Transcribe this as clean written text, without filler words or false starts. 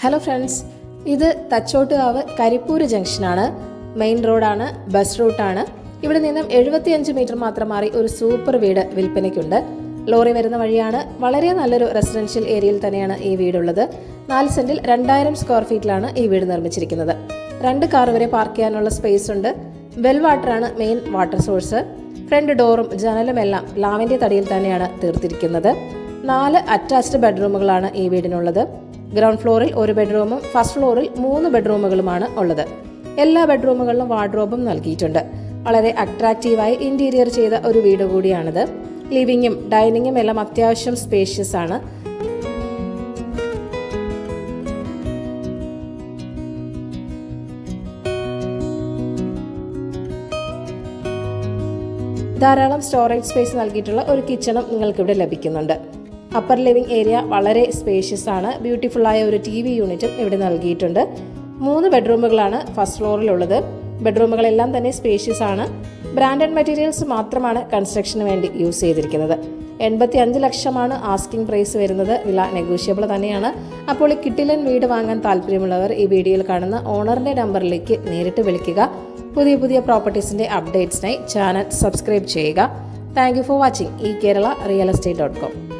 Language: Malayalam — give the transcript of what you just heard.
ഹലോ ഫ്രണ്ട്സ്, ഇത് തച്ചോട്ടുകാവ് കരിപ്പൂര് ജംഗ്ഷനാണ്. മെയിൻ റോഡാണ്, ബസ് റൂട്ടാണ്. ഇവിടെ നിന്നും 75 മീറ്റർ മാത്രം മാറി ഒരു സൂപ്പർ വീട് വിൽപ്പനയ്ക്കുണ്ട്. ലോറി വരുന്ന വഴിയാണ്. വളരെ നല്ലൊരു റെസിഡൻഷ്യൽ ഏരിയയിൽ തന്നെയാണ് ഈ വീടുള്ളത്. 4 സെന്റിൽ 2000 സ്ക്വയർ ഫീറ്റിലാണ് ഈ വീട് നിർമ്മിച്ചിരിക്കുന്നത്. 2 കാർ വരെ പാർക്ക് ചെയ്യാനുള്ള സ്പേസ് ഉണ്ട്. വെൽ വാട്ടറാണ് മെയിൻ വാട്ടർ സോഴ്സ്. ഫ്രണ്ട് ഡോറും ജനലും എല്ലാം ലാവൻഡി തടിയിൽ തന്നെയാണ് തീർത്തിരിക്കുന്നത്. 4 അറ്റാച്ച്ഡ് ബെഡ്റൂമുകളാണ് ഈ വീടിനുള്ളത്. ഗ്രൗണ്ട് ഫ്ലോറിൽ 1 ബെഡ്റൂമും ഫസ്റ്റ് ഫ്ലോറിൽ 3 ബെഡ്റൂമുകളുമാണ് ഉള്ളത്. എല്ലാ ബെഡ്റൂമുകളിലും വാർഡ്രോബും നൽകിയിട്ടുണ്ട്. വളരെ അട്രാക്റ്റീവായി ഇന്റീരിയർ ചെയ്ത ഒരു വീട് കൂടിയാണിത്. ലിവിങ്ങും ഡൈനിങ്ങും എല്ലാം അത്യാവശ്യം സ്പേഷ്യസ് ആണ്. ധാരാളം സ്റ്റോറേജ് സ്പേസ് നൽകിയിട്ടുള്ള ഒരു കിച്ചണും നിങ്ങൾക്കിവിടെ ലഭിക്കുന്നുണ്ട്. അപ്പർ ലിവിംഗ് ഏരിയ വളരെ സ്പേഷ്യസ് ആണ്. ബ്യൂട്ടിഫുള്ളായ ഒരു TV യൂണിറ്റും ഇവിടെ നൽകിയിട്ടുണ്ട്. 3 ബെഡ്റൂമുകളാണ് ഫസ്റ്റ് ഫ്ലോറിലുള്ളത്. ബെഡ്റൂമുകളെല്ലാം തന്നെ സ്പേഷ്യസ് ആണ്. ബ്രാൻഡഡ് മെറ്റീരിയൽസ് മാത്രമാണ് കൺസ്ട്രക്ഷന് വേണ്ടി യൂസ് ചെയ്തിരിക്കുന്നത്. 85 ലക്ഷമാണ് ആസ്കിംഗ് പ്രൈസ് വരുന്നത്. വില നെഗോഷ്യബിൾ തന്നെയാണ്. അപ്പോൾ ഈ കിട്ടിലൻ വീട് വാങ്ങാൻ താല്പര്യമുള്ളവർ ഈ വീഡിയോയിൽ കാണുന്ന ഓണറിന്റെ നമ്പറിലേക്ക് നേരിട്ട് വിളിക്കുക. പുതിയ പ്രോപ്പർട്ടീസിന്റെ അപ്ഡേറ്റ്സിനായി ചാനൽ സബ്സ്ക്രൈബ് ചെയ്യുക. Thank you for watching eKerala Real Estate.com.